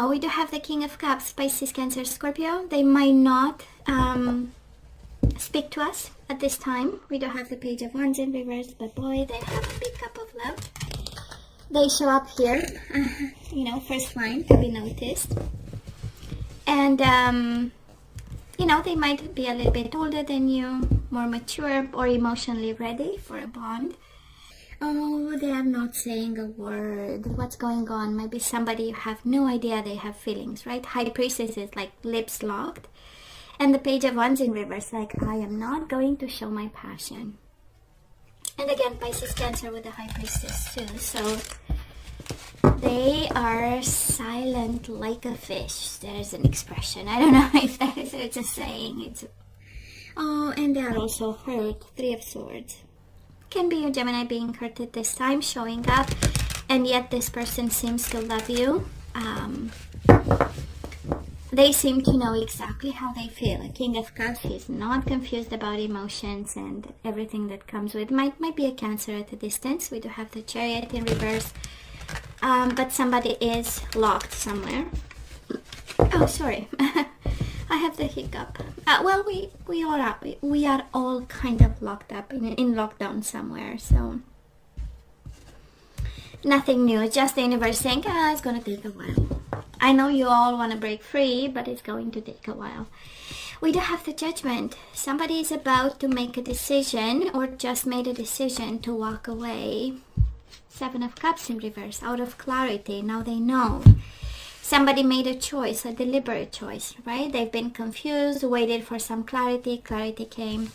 we do have the King of Cups, Pisces, Cancer, Scorpio. They might not speak to us at this time. We do have the Page of Wands in reverse, but boy, they have a big cup of love. They show up here, first line to be noticed. And, they might be a little bit older than you, more mature, or emotionally ready for a bond. Oh, they are not saying a word. What's going on? Maybe somebody you have no idea they have feelings, right? High Priestess is like lips locked. And the Page of Wands in reverse, like, I am not going to show my passion. And again, Pisces, Cancer with the High Priestess too. So they are silent like a fish. There's an expression. I don't know if that is, it's a saying. And they are also hurt. Three of Swords. Can be your Gemini being hurt at this time, showing up, and yet this person seems to love you. They seem to know exactly how they feel. A King of Cups is not confused about emotions and everything that comes with. Might be a Cancer at a distance. We do have the Chariot in reverse, but somebody is locked somewhere. Oh, sorry. I have the hiccup. Well, we are all kind of locked up in lockdown somewhere, so nothing new. Just the universe saying, it's gonna take a while. I know you all want to break free, but it's going to take a while. We do have the Judgment. Somebody is about to make a decision or just made a decision to walk away. Seven of Cups in reverse, out of clarity. Now they know. Somebody made a choice, a deliberate choice, right? They've been confused, waited for some clarity. Clarity came.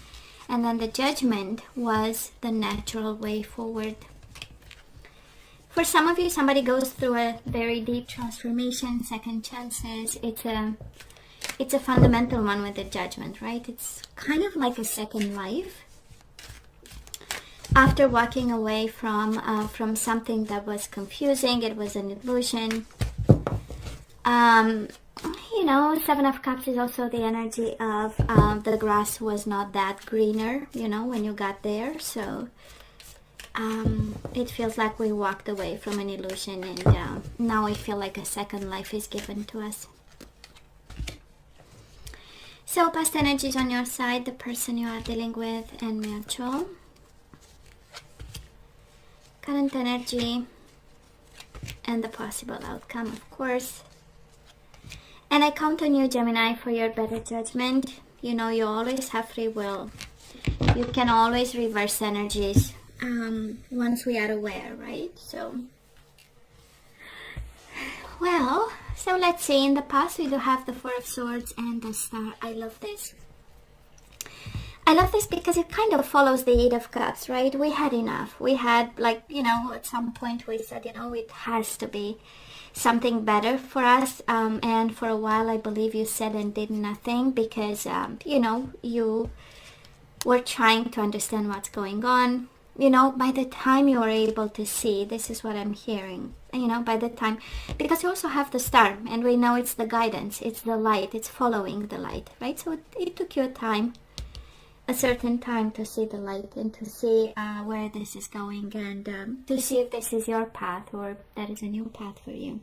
And then the Judgment was the natural way forward. For some of you, somebody goes through a very deep transformation, second chances. It's a fundamental one with the Judgment, right? It's kind of like a second life. After walking away from something that was confusing, it was an illusion. Seven of Cups is also the energy of the grass was not that greener, when you got there. So it feels like we walked away from an illusion, and now I feel like a second life is given to us. So past energies on your side, the person you are dealing with, and mutual. Current energy and the possible outcome, of course. And I count on you, Gemini, for your better judgment. You always have free will. You can always reverse energies once we are aware, right? So let's see. In the past, we do have the Four of Swords and the Star. I love this. I love this because it kind of follows the Eight of Cups, right? We had enough. We had, at some point we said, it has to be something better for us. And for a while, I believe you said and did nothing because, you were trying to understand what's going on. By the time you are able to see, this is what I'm hearing, by the time, because you also have the Star, and we know it's the guidance, it's the light, it's following the light, right? So it took you a certain time to see the light and to see where this is going, and to see if this is your path or that is a new path for you.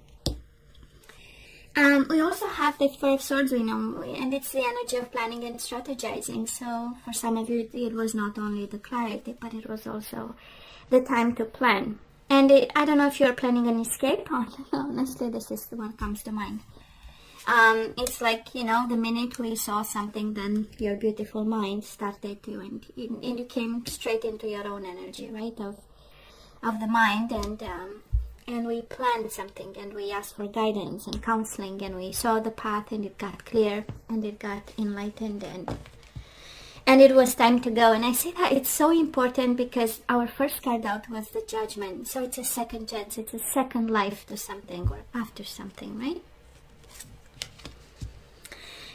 We also have the Four of Swords, we know, and it's the energy of planning and strategizing. So for some of you, it was not only the clarity, but it was also the time to plan. And I don't know if you're planning an escape. Honestly, this is the one that comes to mind. It's like, the minute we saw something, then your beautiful mind started to, and you came straight into your own energy, right, of the mind, and we planned something, and we asked for guidance and counseling, and we saw the path, and it got clear, and it got enlightened, and it was time to go. And I say that it's so important because our first card out was the Judgment. So it's a second chance, it's a second life to something or after something, right?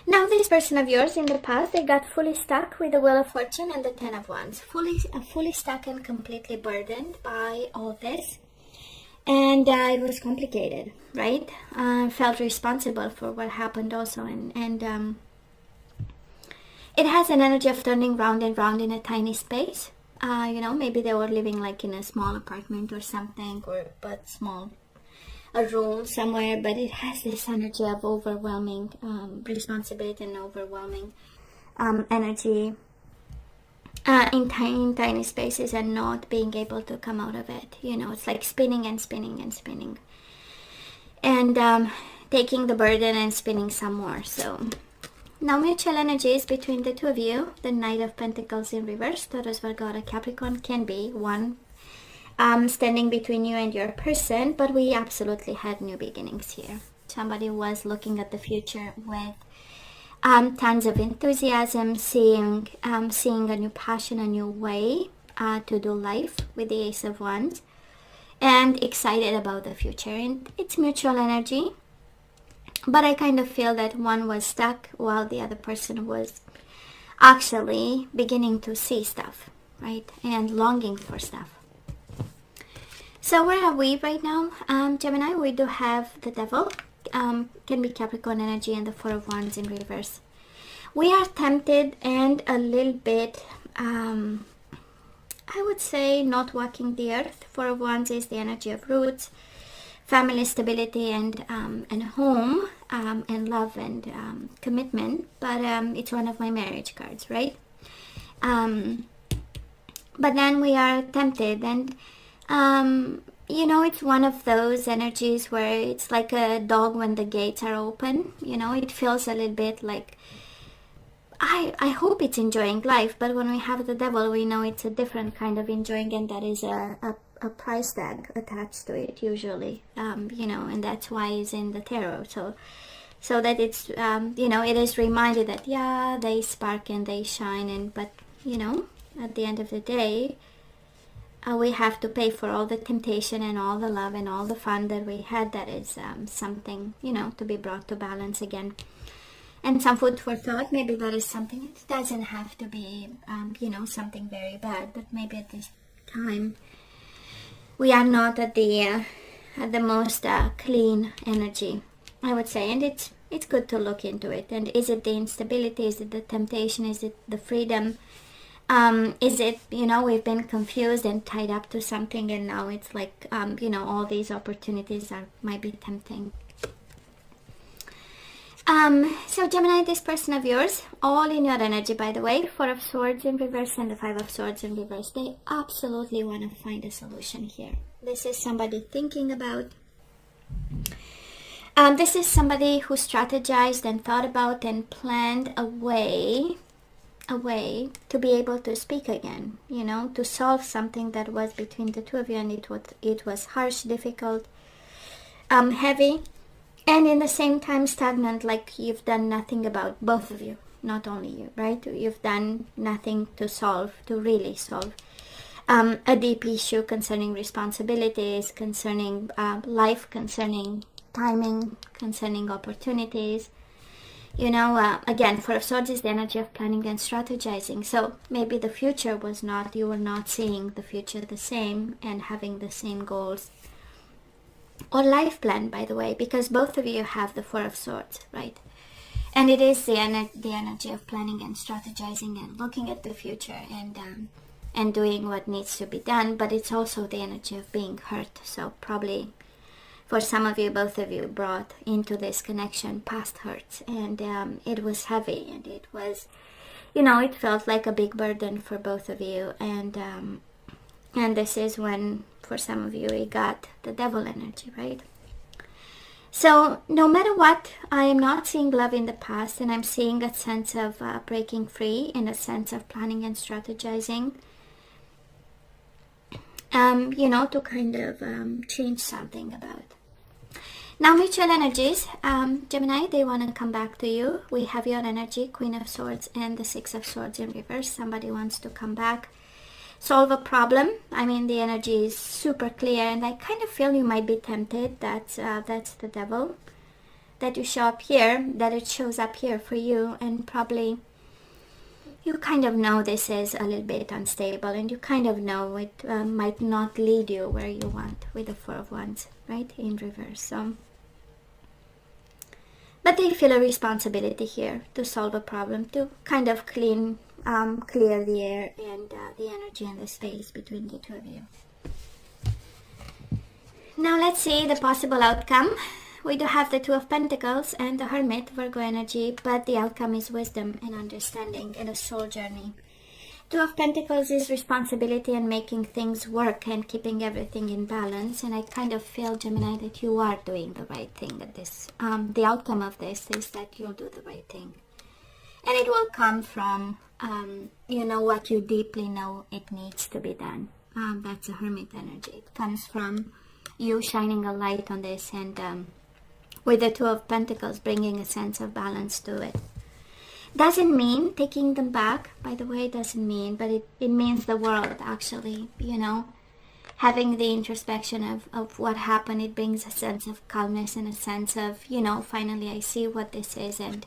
Now this person of yours in the past, they got fully stuck with the Wheel of Fortune and the Ten of Wands. Fully stuck and completely burdened by all this. And it was complicated, right? Felt responsible for what happened also. And it has an energy of turning round and round in a tiny space. Maybe they were living like in a small apartment or something, but small. a room somewhere, but it has this energy of overwhelming responsibility and overwhelming energy in tiny spaces, and not being able to come out of it. You know, it's like spinning and spinning and spinning, and taking the burden and spinning some more. So now mutual energies between the two of you. The Knight of Pentacles in reverse, Taurus, Virgo, or Capricorn, can be one standing between you and your person, but we absolutely had new beginnings here. Somebody was looking at the future with tons of enthusiasm, seeing a new passion, a new way to do life with the Ace of Wands, and excited about the future. And it's mutual energy, but I kind of feel that one was stuck while the other person was actually beginning to see stuff, right? And longing for stuff. So where are we right now, Gemini? We do have the Devil, can be Capricorn energy, and the Four of Wands in reverse. We are tempted and a little bit, I would say, not walking the earth. Four of Wands is the energy of roots, family stability, and home, and love and commitment. But it's one of my marriage cards, right? But then we are tempted, and you know, it's one of those energies where it's like a dog when the gates are open. You know, it feels a little bit like, I hope it's enjoying life, but when we have the Devil, we know it's a different kind of enjoying, and that is a price tag attached to it usually, you know, and that's why it's in the tarot. So that it's, you know, it is reminded that, yeah, they spark and they shine, and but, you know, at the end of the day, we have to pay for all the temptation and all the love and all the fun that we had. That is something, you know, to be brought to balance again. And some food for thought. Maybe that is something. It doesn't have to be, you know, something very bad, but maybe at this time we are not at the most clean energy, I would say. And it's good to look into it. And is it the instability? Is it the temptation? Is it the freedom? Is it, you know, we've been confused and tied up to something, and now it's like, you know, all these opportunities might be tempting. So Gemini, this person of yours, all in your energy, by the way, Four of Swords in reverse and the Five of Swords in reverse, they absolutely want to find a solution here. This is somebody thinking about, this is somebody who strategized and thought about and planned a way to be able to speak again, you know, to solve something that was between the two of you, and it was harsh, difficult, heavy, and in the same time stagnant, like you've done nothing about, both of you, not only you, right? You've done nothing to really solve a deep issue concerning responsibilities, concerning life, concerning timing, concerning opportunities. You know, again, Four of Swords is the energy of planning and strategizing. So maybe the future was not, you were not seeing the future the same and having the same goals. Or life plan, by the way, because both of you have the Four of Swords, right? And it is the energy of planning and strategizing and looking at the future and doing what needs to be done. But it's also the energy of being hurt. So probably for some of you, both of you brought into this connection past hurts, and it was heavy, and it was, you know, it felt like a big burden for both of you, and this is when, for some of you, it got the Devil energy, right? So no matter what, I am not seeing love in the past, and I'm seeing a sense of breaking free, and a sense of planning and strategizing, you know, to kind of change something about. Now, mutual energies, Gemini, they want to come back to you. We have your energy, Queen of Swords and the Six of Swords in reverse. Somebody wants to come back, solve a problem. I mean, the energy is super clear, and I kind of feel you might be tempted. That's the Devil, that you show up here, that it shows up here for you, and probably you kind of know this is a little bit unstable, and you kind of know it might not lead you where you want with the Four of Wands, right, in reverse. So, but they feel a responsibility here to solve a problem, to kind of clear the air and the energy and the space between the two of you. Now let's see the possible outcome. We do have the Two of Pentacles and the Hermit, Virgo energy, but the outcome is wisdom and understanding and a soul journey. Two of Pentacles is responsibility and making things work and keeping everything in balance. And I kind of feel, Gemini, that you are doing the right thing at this. The outcome of this is that you'll do the right thing. And it will come from, you know, what you deeply know it needs to be done. That's a Hermit energy. It comes from you shining a light on this and with the Two of Pentacles bringing a sense of balance to it. Doesn't mean taking them back, by the way, doesn't mean, but it means the world actually, you know, having the introspection of what happened. It brings a sense of calmness and a sense of, you know, finally I see what this is and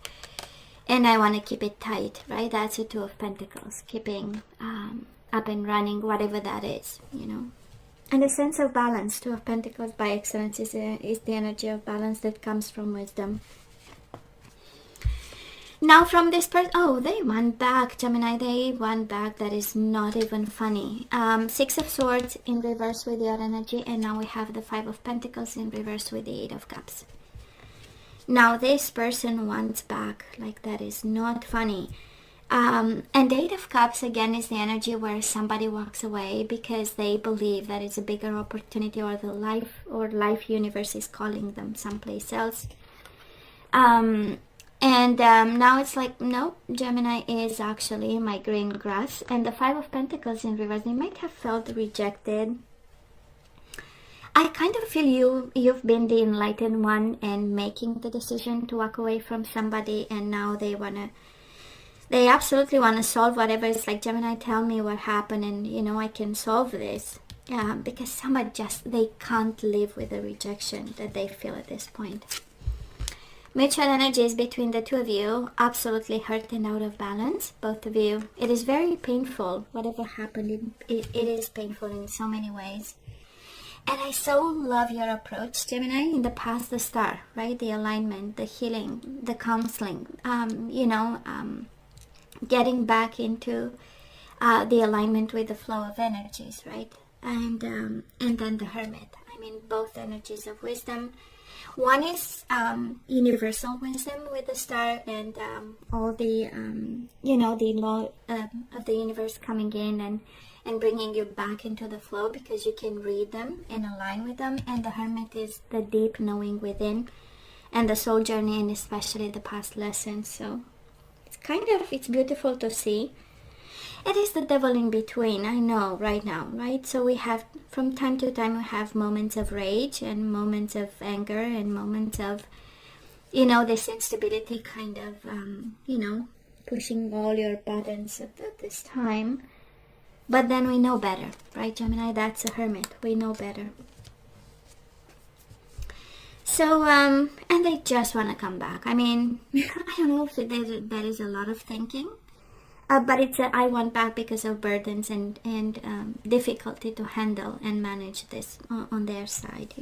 I want to keep it tight, right? That's the Two of Pentacles, keeping up and running, whatever that is, you know. And a sense of balance. Two of Pentacles by excellence is the energy of balance that comes from wisdom. Now from this person, oh, they went back, Gemini, they went back. That is not even funny. Six of Swords in reverse with your energy, and now we have the Five of Pentacles in reverse with the Eight of Cups. Now this person wants back, like that is not funny. And the Eight of Cups again is the energy where somebody walks away because they believe that it's a bigger opportunity, or the life universe is calling them someplace else. Now it's like, no, Gemini is actually my green grass. And the Five of Pentacles in reverse, they might have felt rejected. I kind of feel you've been the enlightened one and making the decision to walk away from somebody, and now they absolutely want to solve whatever. It's like, Gemini, tell me what happened and, you know, I can solve this. Because somebody they can't live with the rejection that they feel at this point. Mutual energies between the two of you, absolutely hurt and out of balance, both of you. It is very painful, whatever happened, it is painful in so many ways. And I so love your approach, Gemini. In the past, the star, right? The alignment, the healing, the counseling, getting back into the alignment with the flow of energies, right? And then the Hermit. I mean, both energies of wisdom. One is universal wisdom with the star and all the, the law of the universe coming in and bringing you back into the flow because you can read them and align with them. And the Hermit is the deep knowing within and the soul journey, and especially the past lessons. So it's beautiful to see. It is the devil in between, I know, right now, right? So we have, from time to time, we have moments of rage and moments of anger and moments of, this instability kind of, pushing all your buttons at this time. But then we know better, right, Gemini? That's a Hermit. We know better. So, and they just want to come back. I mean, I don't know if there is a lot of thinking. But it's I want back because of burdens and difficulty to handle and manage this on their side,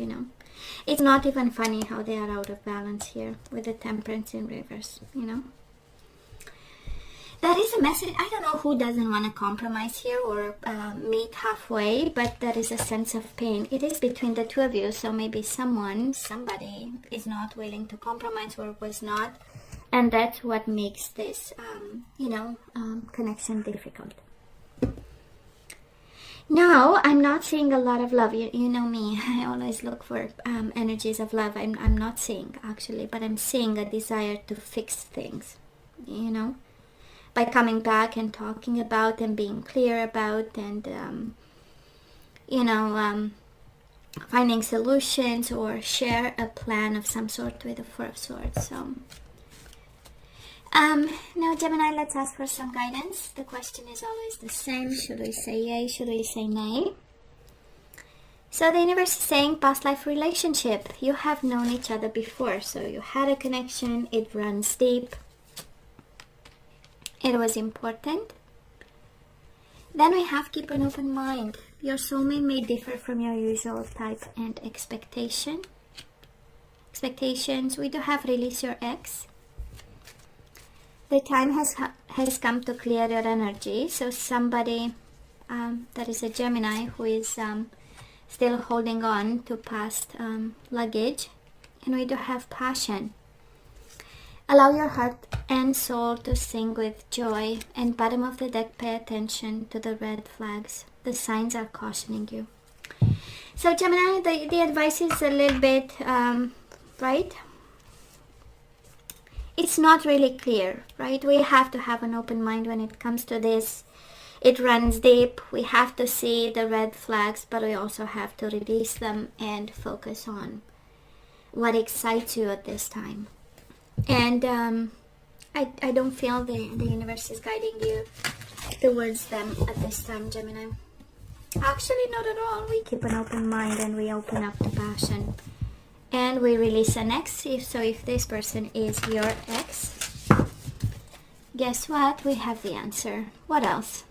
It's not even funny how they are out of balance here with the Temperance in reverse, That is a message. I don't know who doesn't want to compromise here or meet halfway, but there is a sense of pain. It is between the two of you, so maybe somebody is not willing to compromise or was not. And that's what makes this, connection difficult. Now, I'm not seeing a lot of love. You know me. I always look for energies of love. I'm not seeing, actually, but I'm seeing a desire to fix things, by coming back and talking about and being clear about and, finding solutions or share a plan of some sort with the Four of Swords. So... now, Gemini, let's ask for some guidance. The question is always the same. Should we say yay? Should we say nay? So the universe is saying past life relationship. You have known each other before. So you had a connection. It runs deep. It was important. Then we have keep an open mind. Your soulmate may differ from your usual type and expectations. We do have release your ex. The time has come to clear your energy. So somebody that is a Gemini who is still holding on to past luggage. And we do have passion. Allow your heart and soul to sing with joy. And bottom of the deck, pay attention to the red flags. The signs are cautioning you. So Gemini, the advice is a little bit, right? It's not really clear, right? We have to have an open mind when it comes to this. It runs deep. We have to see the red flags, but we also have to release them and focus on what excites you at this time. And I don't feel the universe is guiding you towards them at this time, Gemini. Actually, not at all. We keep an open mind and we open up to passion. And we release an ex. If this person is your ex, guess what? We have the answer. What else?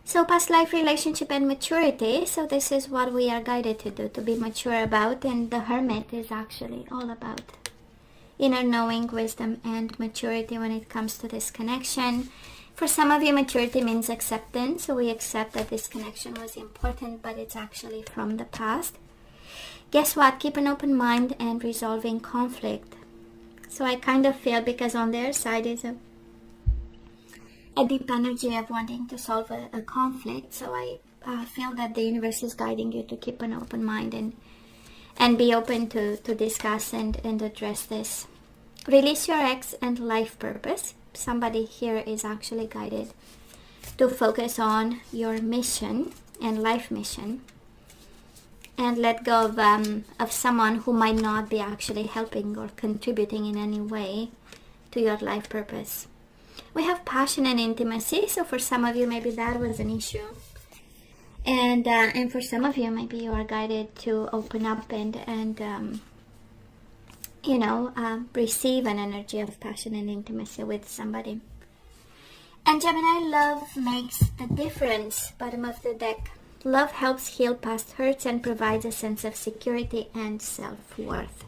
So past life, relationship, and maturity. So this is what we are guided to do, to be mature about. And the Hermit is actually all about inner knowing, wisdom, and maturity when it comes to this connection. For some of you, maturity means acceptance. So we accept that this connection was important, but it's actually from the past. Guess what? Keep an open mind and resolving conflict. So I kind of feel, because on their side is a deep energy of wanting to solve a conflict. So I feel that the universe is guiding you to keep an open mind and be open to discuss and address this. Release your ex and life purpose. Somebody here is actually guided to focus on your mission and life mission, and let go of someone who might not be actually helping or contributing in any way to your life purpose. We have passion and intimacy. So for some of you, maybe that was an issue. And for some of you, maybe you are guided to open up and receive an energy of passion and intimacy with somebody. And Gemini, love makes the difference. Bottom of the deck. Love helps heal past hurts and provides a sense of security and self-worth.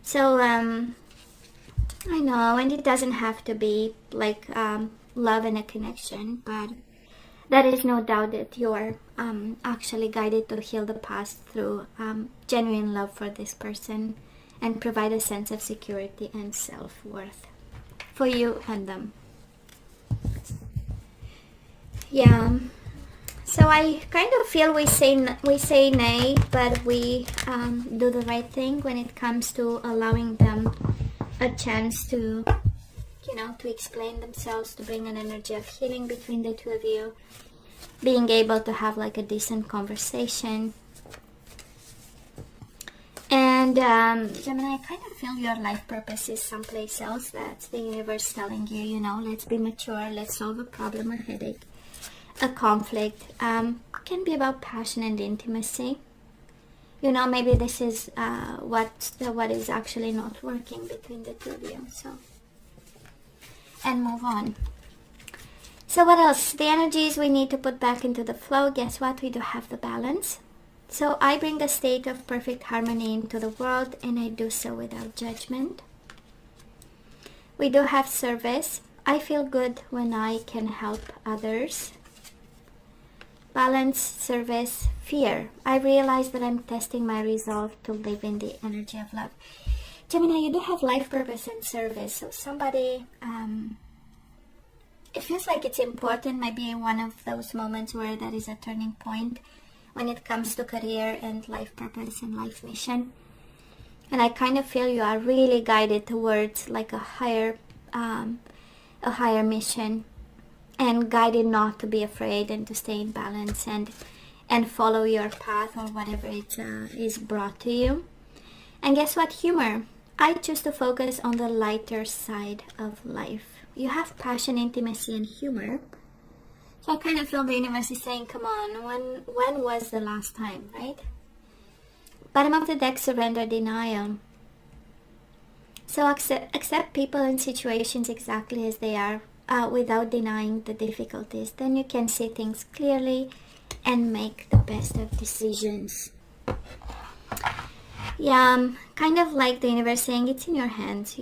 So, I know, and it doesn't have to be like love and a connection, but there is no doubt that you are actually guided to heal the past through genuine love for this person and provide a sense of security and self-worth for you and them. Yeah. So I kind of feel we say nay, but we do the right thing when it comes to allowing them a chance to, to explain themselves, to bring an energy of healing between the two of you, being able to have like a decent conversation. And Gemini, I kind of feel your life purpose is someplace else. That's the universe telling you, let's be mature, let's solve a problem, a headache, a conflict. Can be about passion and intimacy. Maybe this is what is actually not working between the two of you. So, and move on. So what else? The energies we need to put back into the flow. Guess what? We do have the balance. So I bring a state of perfect harmony into the world, and I do so without judgment. We do have service. I feel good when I can help others. Balance, service, fear. I realize that I'm testing my resolve to live in the energy of love. Gemini, you do have life purpose and service. So somebody, it feels like it's important, maybe one of those moments where there is a turning point when it comes to career and life purpose and life mission. And I kind of feel you are really guided towards like a higher mission, and guided not to be afraid and to stay in balance and follow your path or whatever it is brought to you. And guess what? Humor. I choose to focus on the lighter side of life. You have passion, intimacy, and humor. So I kind of feel the universe is saying, come on, when was the last time, right? Bottom of the deck, surrender, denial. So accept people and situations exactly as they are, without denying the difficulties. Then you can see things clearly and make the best of decisions. Yeah, kind of like the universe saying it's in your hands,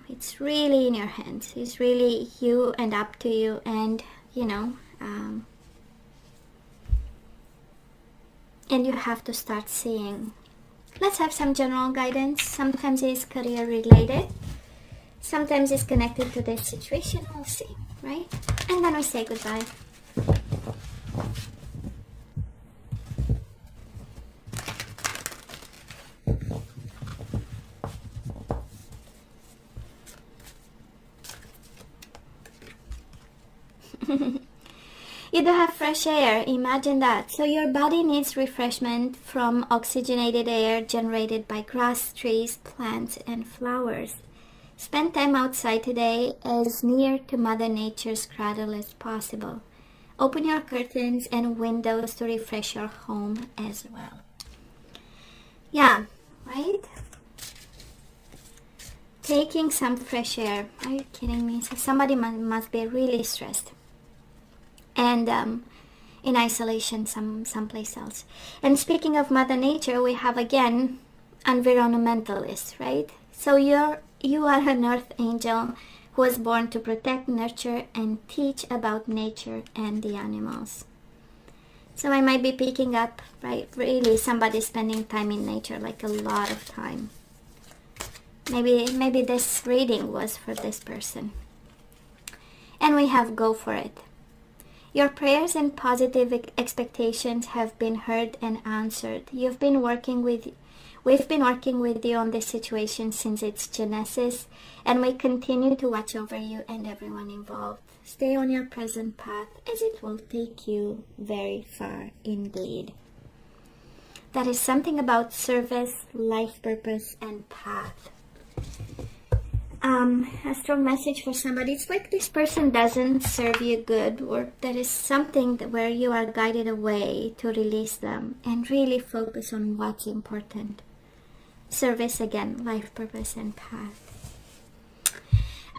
It's really in your hands. It's really you and up to you, and, and you have to start seeing. Let's have some general guidance. Sometimes it's career related, sometimes it's connected to this situation. We'll see, right? And then we say goodbye. You do have fresh air, imagine that. So your body needs refreshment from oxygenated air generated by grass, trees, plants, and flowers. Spend time outside today as near to Mother Nature's cradle as possible. Open your curtains and windows to refresh your home as well. Yeah, right? Taking some fresh air. Are you kidding me? So somebody must be really stressed and in isolation someplace else. And speaking of Mother Nature, we have again environmentalist, right? So you are an earth angel who was born to protect, nurture, and teach about nature and the animals. So I might be picking up, right, really somebody spending time in nature, like a lot of time. Maybe this reading was for this person. And we have go for it. Your prayers and positive expectations have been heard and answered. We've been working with you on this situation since its genesis, and we continue to watch over you and everyone involved. Stay on your present path, as it will take you very far indeed. That is something about service, life purpose, and path. A strong message for somebody. It's like this person doesn't serve you good, or there is something where you are guided away to release them and really focus on what's important. Service again, life purpose, and path.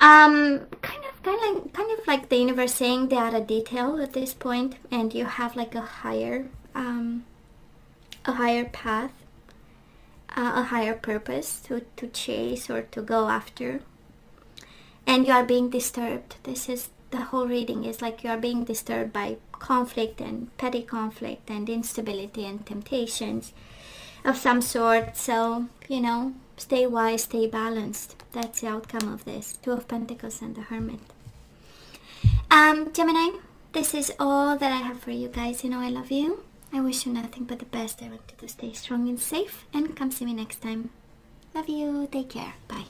Kind of like the universe saying they are a detail at this point, and you have like a higher path, a higher purpose to chase or to go after. And you are being disturbed. This is the whole reading, is like you are being disturbed by conflict and petty conflict and instability and temptations of some sort. So, stay wise, stay balanced. That's the outcome of this. Two of Pentacles and the Hermit. Gemini, this is all that I have for you guys. I love you. I wish you nothing but the best. I want you to stay strong and safe, and come see me next time. Love you. Take care. Bye.